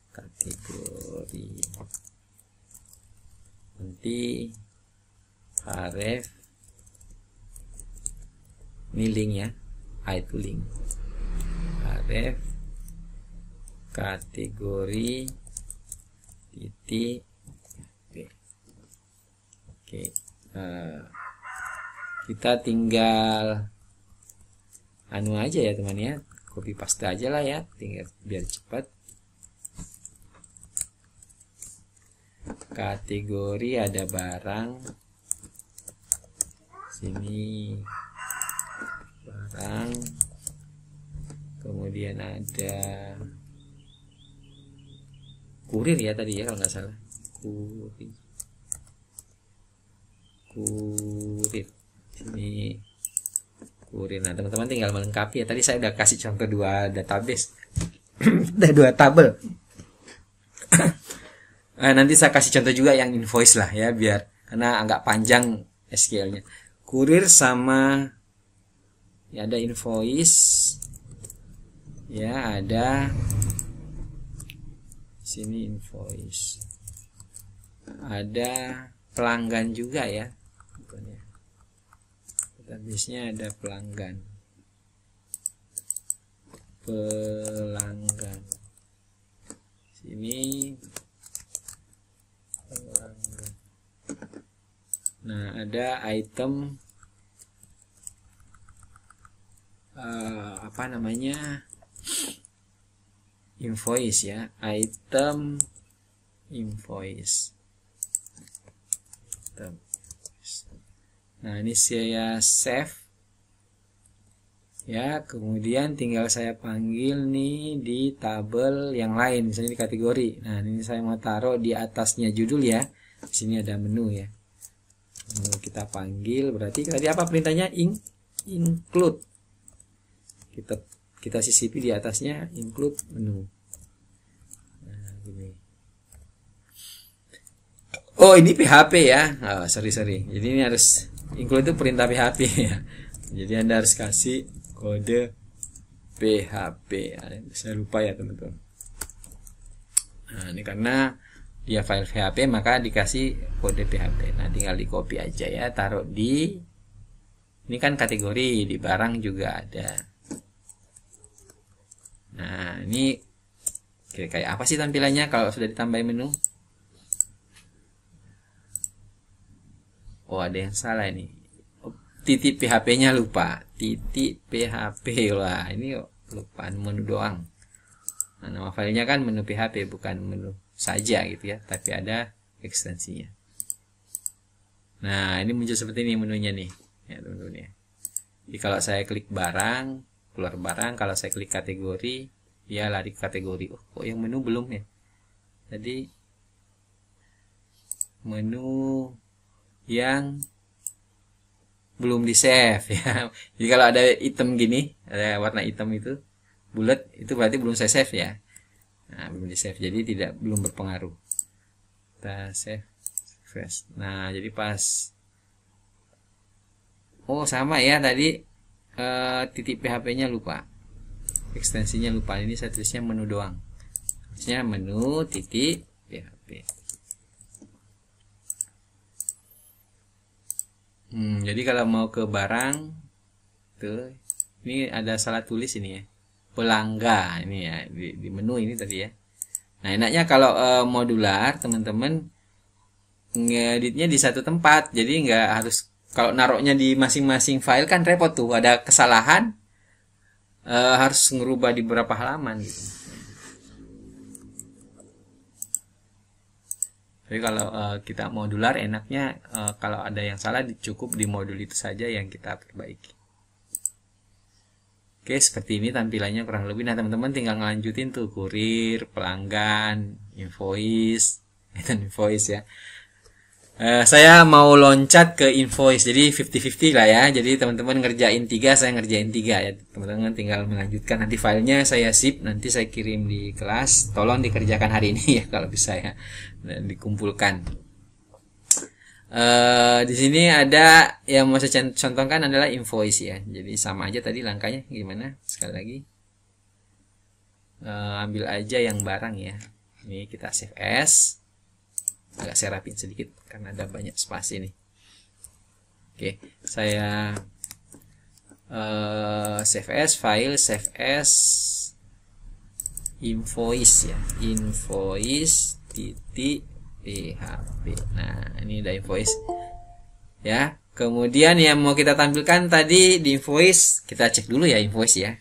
kategori, nanti href ini link ya, itu link, href kategori titik oke. Kita tinggal anu aja ya teman ya, copy paste aja lah ya, tinggal biar cepat. Kategori ada barang, sini barang, kemudian ada kurir ya tadi ya kalau nggak salah, kurir sini kurir. Nah, teman-teman tinggal melengkapi ya, tadi saya udah kasih contoh 2 database dan 2 tabel. Nanti saya kasih contoh juga yang invoice lah ya, biar karena agak panjang SQL-nya. Kurir sama ya, ada invoice ya, ada sini invoice, ada pelanggan juga ya, database-nya ada pelanggan sini pelanggan. Nah, ada item apa namanya, invoice ya, item invoice. Nah, ini saya save ya, kemudian tinggal saya panggil nih di tabel yang lain, misalnya di kategori. Nah, ini saya mau taruh di atasnya judul ya. Di sini ada menu ya. Menu kita panggil, berarti tadi apa perintahnya? Include. Kita sisipi di atasnya include menu. Nah, gini. Oh, ini PHP ya. Sorry. Jadi ini harus include itu perintah PHP ya. Jadi Anda harus kasih kode PHP. Saya lupa ya teman-teman. Nah, ini karena dia file PHP maka dikasih kode PHP. Nah, tinggal di copy aja ya, taruh di ini kan kategori, di barang juga ada. Nah, ini kayak apa sih tampilannya kalau sudah ditambahin menu? Oh, ada yang salah ini. Titik PHP-nya lupa. Titik PHP lah, ini lupa menu doang. Nah, nama filenya kan menu PHP, bukan menu saja gitu ya, tapi ada ekstensinya. Nah, ini muncul seperti ini menunya nih, ya teman-teman ya. Jadi kalau saya klik barang, keluar barang. Kalau saya klik kategori, dia lari ke kategori. Oh, kok yang menu belum ya? Jadi menu yang belum di save ya. Jadi kalau ada item gini, ada warna hitam itu bulat, itu berarti belum saya save ya. Nah, belum di save, jadi belum berpengaruh. Kita save fresh. Nah, jadi pas. Oh, sama ya tadi, titik PHP-nya lupa, ekstensinya lupa. Ini saya tulisnya menu doang, harusnya menu titik PHP. Jadi kalau mau ke barang tuh, ini ada salah tulis ini ya, pelangga ini ya, di menu ini tadi ya. Nah, enaknya kalau modular teman-teman ngeditnya di satu tempat, jadi nggak harus, kalau naruhnya di masing-masing file kan repot tuh, ada kesalahan, harus ngerubah di beberapa halaman gitu. Jadi kalau kita modular enaknya kalau ada yang salah cukup di modul itu saja yang kita perbaiki. Oke, seperti ini tampilannya kurang lebih. Nah, teman-teman tinggal ngelanjutin tuh kurir, pelanggan, invoice, itu invoice ya. Saya mau loncat ke invoice, jadi 50-50 lah ya. Jadi teman-teman ngerjain 3, saya ngerjain 3 ya. Teman-teman tinggal melanjutkan, nanti filenya saya zip, nanti saya kirim di kelas. Tolong dikerjakan hari ini ya kalau bisa ya, dan dikumpulkan. Di sini ada yang mau saya contohkan adalah invoice ya. Jadi sama aja tadi langkahnya gimana? Sekali lagi, ambil aja yang barang ya. Ini kita save as. Agak saya rapin sedikit karena ada banyak spasi nih. Oke, saya save as file, save as invoice ya, invoice titik PHP. Nah, ini ada invoice ya. Kemudian yang mau kita tampilkan tadi di invoice, kita cek dulu ya invoice ya.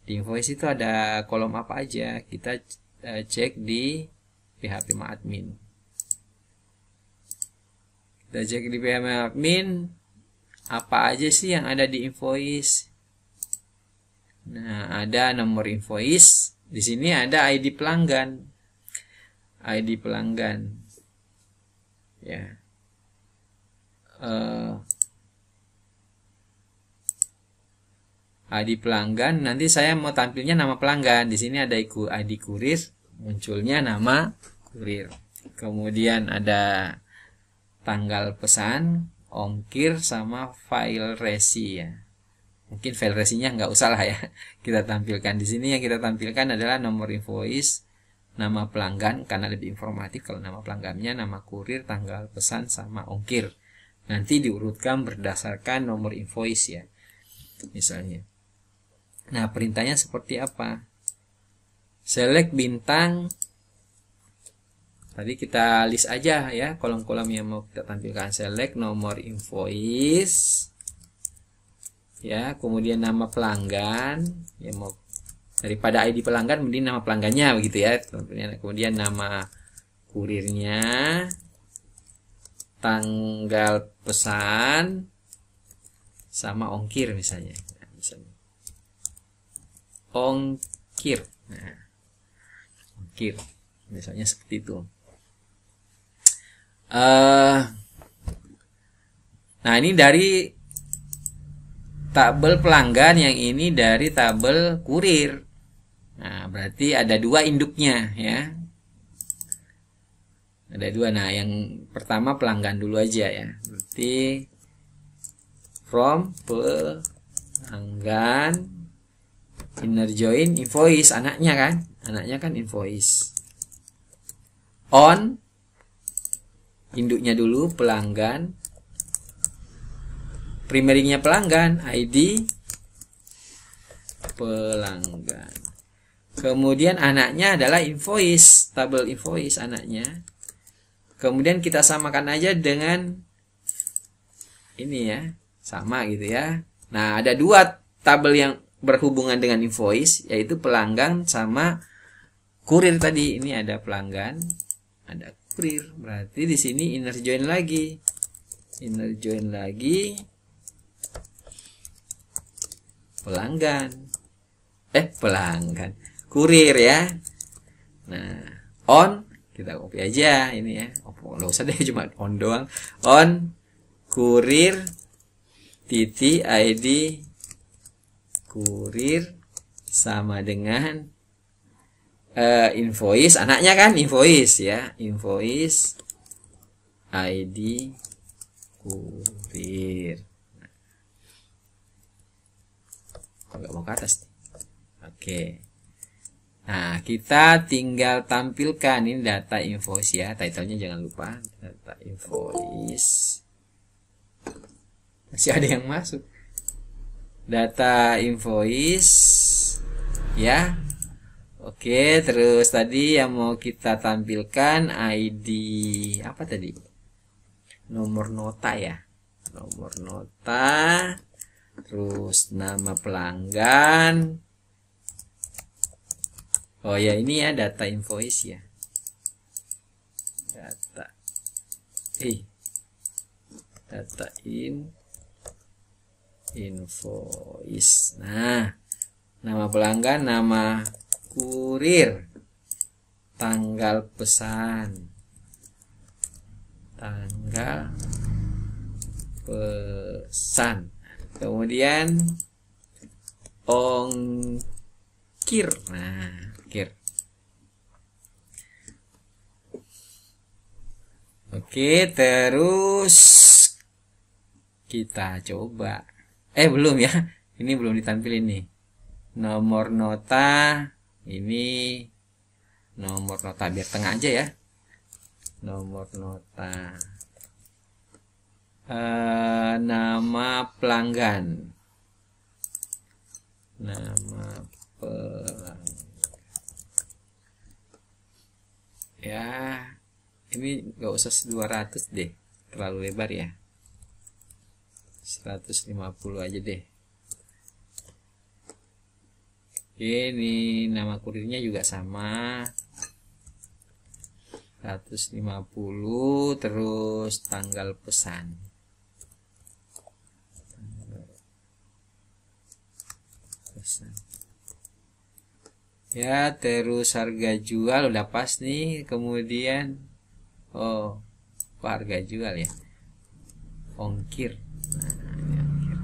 Di invoice itu ada kolom apa aja, kita cek di PHP admin. Kita cek di PHP admin apa aja sih yang ada di invoice. Nah, ada nomor invoice. Di sini ada ID pelanggan. ID pelanggan. Ya. ID pelanggan. Nanti saya mau tampilnya nama pelanggan. Di sini ada ID kurir, munculnya nama kurir. Kemudian ada tanggal pesan, ongkir, sama file resi ya. Mungkin file resinya nggak usah lah ya kita tampilkan. Di sini yang kita tampilkan adalah nomor invoice, nama pelanggan karena lebih informatif. Kalau nama pelanggannya, nama kurir, tanggal pesan, sama ongkir. Nanti diurutkan berdasarkan nomor invoice ya, misalnya. Nah, perintahnya seperti apa? Select bintang. Tadi kita list aja ya kolom-kolom yang mau kita tampilkan. Select nomor invoice ya, kemudian nama pelanggan ya, mau daripada ID pelanggan mending nama pelanggannya begitu ya. Kemudian nama kurirnya, tanggal pesan, sama ongkir misalnya. Ongkir. Nah, ongkir misalnya seperti itu. Nah, ini dari tabel pelanggan, yang ini dari tabel kurir. Nah, berarti ada 2 induknya ya. Ada 2. Nah, yang pertama pelanggan dulu aja ya. Berarti from pelanggan, inner join invoice, anaknya kan invoice. On, induknya dulu pelanggan, primarynya pelanggan, ID pelanggan. Kemudian anaknya adalah invoice, tabel invoice anaknya. Kemudian kita samakan aja dengan ini ya, sama gitu ya. Nah, ada dua tabel yang berhubungan dengan invoice, yaitu pelanggan sama kurir tadi. Ini ada pelanggan, ada kurir. Berarti di sini inner join lagi. Inner join lagi pelanggan. Pelanggan. Kurir ya. Nah, on kita copy aja ini ya. Nggak usah deh, cuma on doang. On kurir titik ID kurir sama dengan invoice, anaknya kan invoice ya, invoice ID kurir. Nggak mau ke atas nih. Oke. Nah, kita tinggal tampilkan ini data invoice ya, title-nya jangan lupa, data invoice. Masih ada yang masuk. Data invoice ya. Oke, terus tadi yang mau kita tampilkan ID apa tadi? Nomor nota ya. Nomor nota. Terus nama pelanggan. Oh ya, ini ya data invoice ya. Data invoice. Nah, nama pelanggan, nama kurir, tanggal pesan, kemudian ongkir. Nah, ongkir. Oke, terus kita coba. Belum ya. Ini belum ditampilin nih. Nomor nota. Ini nomor nota, biar tengah aja ya. Nomor nota. Nama pelanggan. Nama pelanggan. Ya, ini nggak usah 200 deh. Terlalu lebar ya. 150 aja deh. Ini nama kurirnya juga sama, 150. Terus tanggal pesan, ya. Terus harga jual udah pas nih. Kemudian harga jual ya, ongkir. Nah, ini ongkir.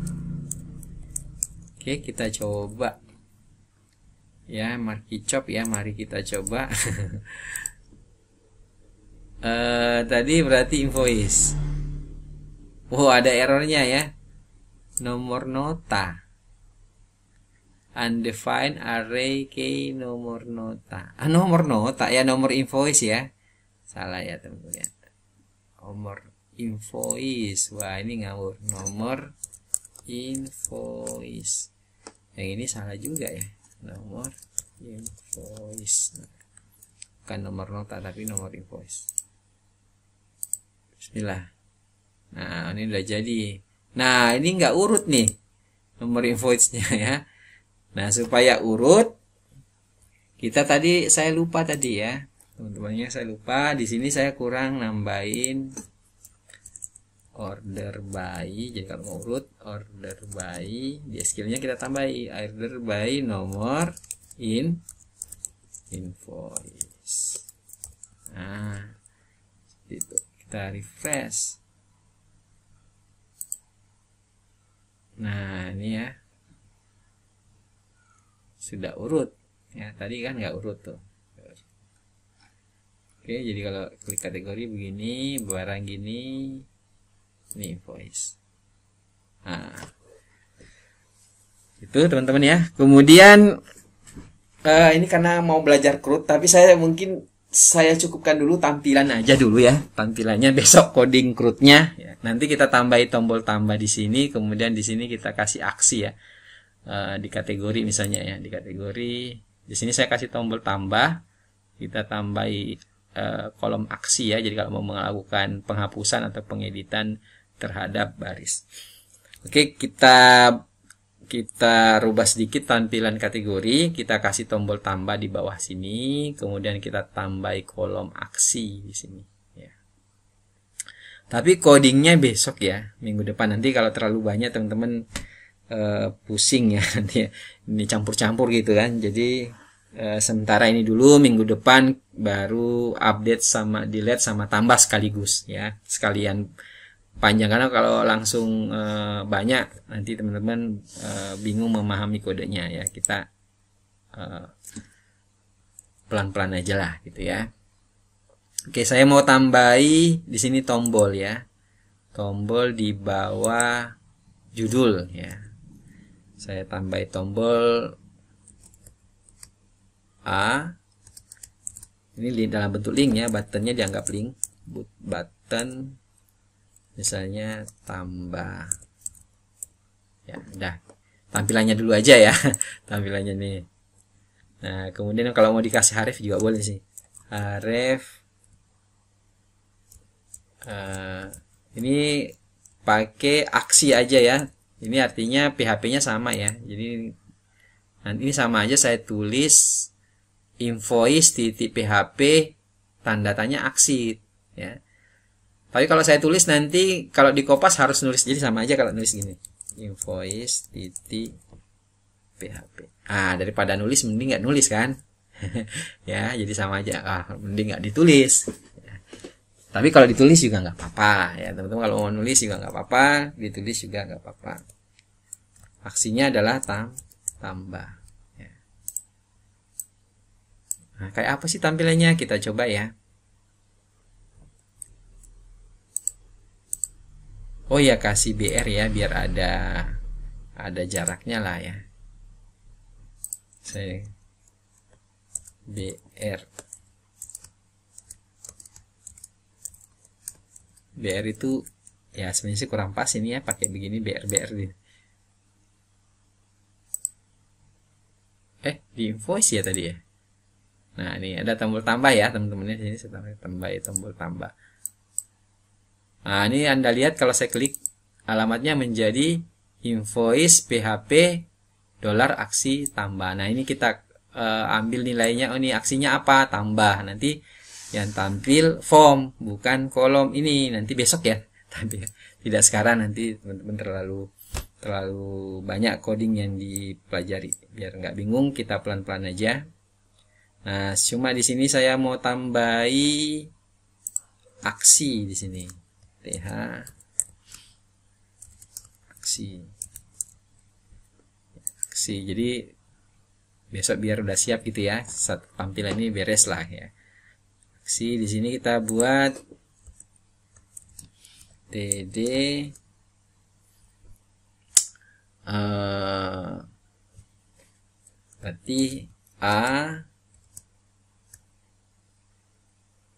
Oke, kita coba ya, markup ya, mari kita coba. Tadi berarti invoice. Ada errornya ya. Nomor nota, undefined array key nomor nota. Nomor nota ya, nomor invoice ya. Salah ya teman-teman. Nomor invoice. Wah, ini ngawur. Nomor invoice. Yang ini salah juga ya. Nomor invoice, bukan nomor nota tapi nomor invoice. Bismillah. Nah, ini udah jadi. Nah, ini nggak urut nih nomor invoice-nya ya. Nah, supaya urut, saya lupa tadi ya, teman-temannya, saya lupa. Di sini saya kurang nambahin order by. Jadi kalau mau urut, order by, di skillnya kita tambahi order by nomor invoice. Nah, itu kita refresh. Nah, ini ya, sudah urut ya. Tadi kan nggak urut tuh. Oke, jadi kalau klik kategori begini, barang gini, ini invoice. Nah, Itu teman-teman ya. Kemudian ini karena mau belajar CRUD, tapi saya cukupkan dulu tampilan aja dulu ya. Tampilannya besok coding CRUD-nya. Ya. Nanti kita tambahi tombol tambah di sini, kemudian di sini kita kasih aksi ya. Di kategori misalnya ya, di kategori. Di sini saya kasih tombol tambah. Kita tambahi kolom aksi ya. Jadi kalau mau melakukan penghapusan atau pengeditan terhadap baris. Oke, kita rubah sedikit tampilan kategori, kita kasih tombol tambah di bawah sini, kemudian kita tambahi kolom aksi di sini ya. Tapi codingnya besok ya, minggu depan. Nanti kalau terlalu banyak teman-teman pusing ya nanti ya. Ini campur-campur gitu kan. Jadi sementara ini dulu, minggu depan baru update sama delete sama tambah sekaligus ya, sekalian panjang, karena kalau langsung banyak nanti teman-teman bingung memahami kodenya ya. Kita pelan-pelan aja lah gitu ya. Oke, saya mau tambahi di sini tombol ya, tombol di bawah judul ya. Saya tambahi tombol A, ini dalam bentuk link ya, buttonnya dianggap link, button misalnya tambah ya. Udah, tampilannya dulu aja ya. Tampilannya nih. Nah, kemudian kalau mau dikasih href juga boleh sih, href ini pakai aksi aja ya. Ini artinya PHP-nya sama ya. Jadi nanti ini sama aja, saya tulis invoice.php tanda tanya aksi ya. Tapi kalau saya tulis nanti kalau di Kopas harus nulis, jadi sama aja kalau nulis gini, invoice.php. Daripada nulis mending nggak nulis kan. Ya, jadi sama aja. Mending nggak ditulis. Ya. Tapi kalau ditulis juga nggak apa-apa ya teman-teman. Kalau mau nulis juga nggak apa-apa, ditulis juga nggak apa-apa. Aksinya adalah tambah. Ya. Nah, kayak apa sih tampilannya? Kita coba ya. Oh ya, kasih BR ya, biar ada jaraknya lah ya. Saya BR itu ya sebenarnya sih kurang pas ini ya, pakai begini BR nih. Di invoice ya tadi ya. Nah, ini ada tombol tambah ya teman-teman. Sini saya tambah tombol tambah. Nah, ini Anda lihat kalau saya klik, alamatnya menjadi invoice PHP $aksi tambah. Nah, ini kita ambil nilainya. Oh, ini aksinya apa? Tambah. Nanti yang tampil form, bukan kolom ini. Nanti besok ya. Tapi tidak sekarang, nanti teman-teman terlalu banyak coding yang dipelajari. Biar nggak bingung, kita pelan-pelan aja. Nah, cuma di sini saya mau tambahi aksi di sini. Aksi. Jadi besok biar udah siap gitu ya. Saat tampilan ini beres lah ya. Aksi di sini kita buat td berarti A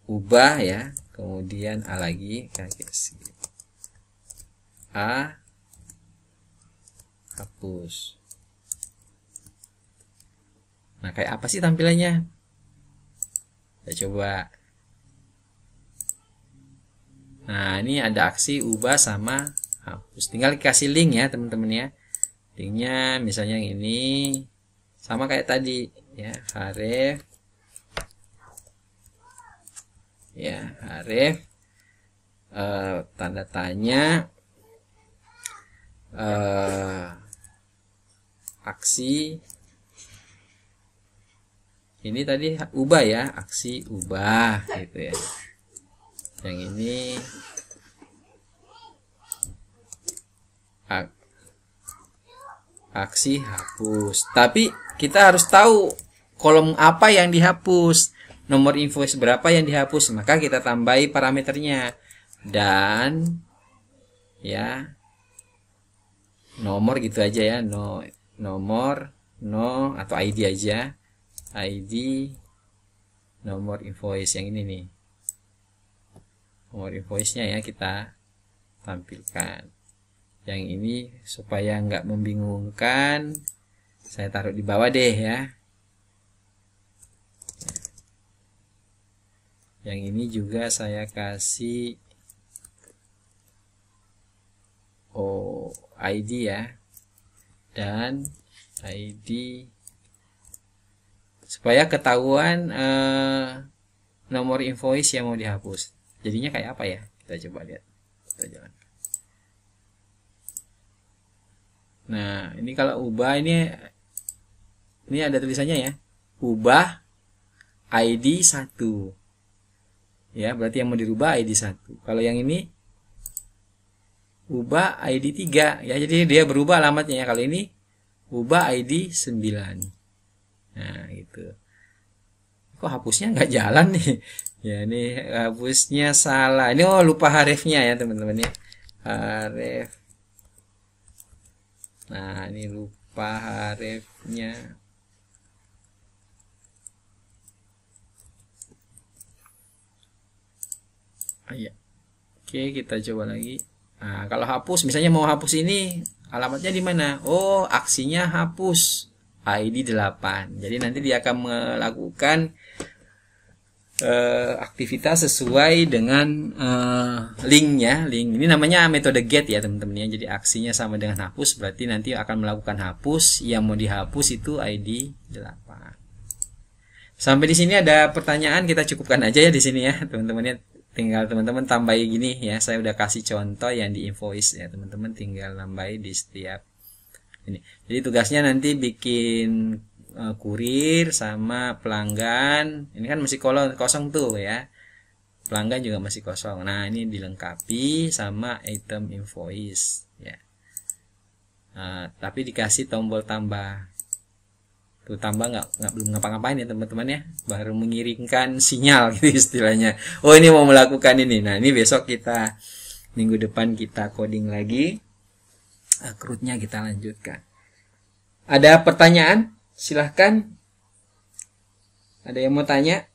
ubah ya, kemudian A lagi, A hapus. Nah, kayak apa sih tampilannya? Kita coba. Nah, ini ada aksi ubah sama hapus. Tinggal kasih link ya teman-teman ya. Linknya misalnya yang ini, sama kayak tadi ya, href ya, href tanda tanya aksi. Ini tadi ubah ya, aksi ubah gitu ya. Yang ini aksi hapus. Tapi kita harus tahu kolom apa yang dihapus, nomor invoice berapa yang dihapus, maka kita tambahi parameternya. Dan ya nomor gitu aja ya, nomor no atau ID aja, ID nomor invoice yang ini nih, nomor invoice-nya ya kita tampilkan. Yang ini supaya nggak membingungkan, saya taruh di bawah deh ya. Yang ini juga saya kasih ID ya, dan ID supaya ketahuan nomor invoice yang mau dihapus. Jadinya kayak apa ya? Kita coba lihat. Kita jalan. Nah, ini kalau ubah ini ada tulisannya ya. Ubah ID 1. Ya, berarti yang mau dirubah ID 1. Kalau yang ini ubah ID 3 ya. Jadi dia berubah alamatnya ya. Kalau ini ubah ID 9. Nah, gitu. Kok hapusnya nggak jalan nih? Ya, ini hapusnya salah. Ini lupa hrefnya ya, teman-teman ya. Href. Nah, ini lupa hrefnya. Ya. Oke, kita coba lagi. Nah, kalau hapus, misalnya mau hapus ini, alamatnya di mana? Oh, aksinya hapus. ID 8. Jadi nanti dia akan melakukan aktivitas sesuai dengan linknya. Link ini namanya metode get ya teman-teman ya. Jadi aksinya sama dengan hapus, berarti nanti akan melakukan hapus. Yang mau dihapus itu ID 8. Sampai di sini ada pertanyaan, kita cukupkan aja ya di sini ya teman-teman ya. Tinggal teman-teman tambahi gini ya. Saya udah kasih contoh yang di invoice ya teman-teman, tinggal tambahi di setiap ini. Jadi tugasnya nanti bikin kurir sama pelanggan. Ini kan masih kosong tuh ya. Pelanggan juga masih kosong. Nah, ini dilengkapi sama item invoice ya. Tapi dikasih tombol tambah. Tuh tambah belum ngapa-ngapain ya teman-teman ya. Baru mengirimkan sinyal gitu istilahnya. Oh, ini mau melakukan ini. Nah, ini besok kita minggu depan kita coding lagi. CRUD-nya kita lanjutkan. Ada pertanyaan? Silahkan. Ada yang mau tanya?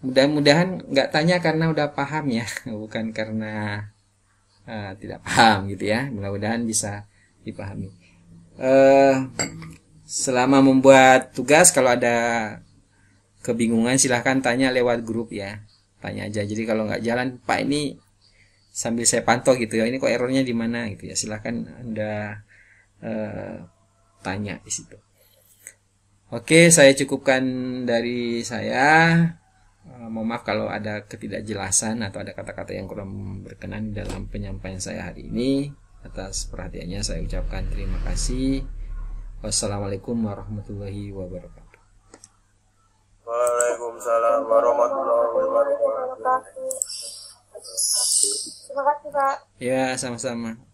Mudah-mudahan nggak tanya karena udah paham ya, bukan karena tidak paham gitu ya. Mudah-mudahan bisa dipahami. Selama membuat tugas, kalau ada kebingungan silahkan tanya lewat grup ya. Tanya aja. Jadi kalau nggak jalan, Pak ini sambil saya pantau gitu ya, ini kok errornya di mana gitu ya, silahkan Anda tanya di situ. Oke, saya cukupkan dari saya. Mohon maaf kalau ada ketidakjelasan atau ada kata-kata yang kurang berkenan dalam penyampaian saya hari ini. Atas perhatiannya saya ucapkan terima kasih. Wassalamualaikum warahmatullahi wabarakatuh.
Waalaikumsalam warahmatullahi wabarakatuh.
Terima kasih, Pak.
Ya, sama-sama.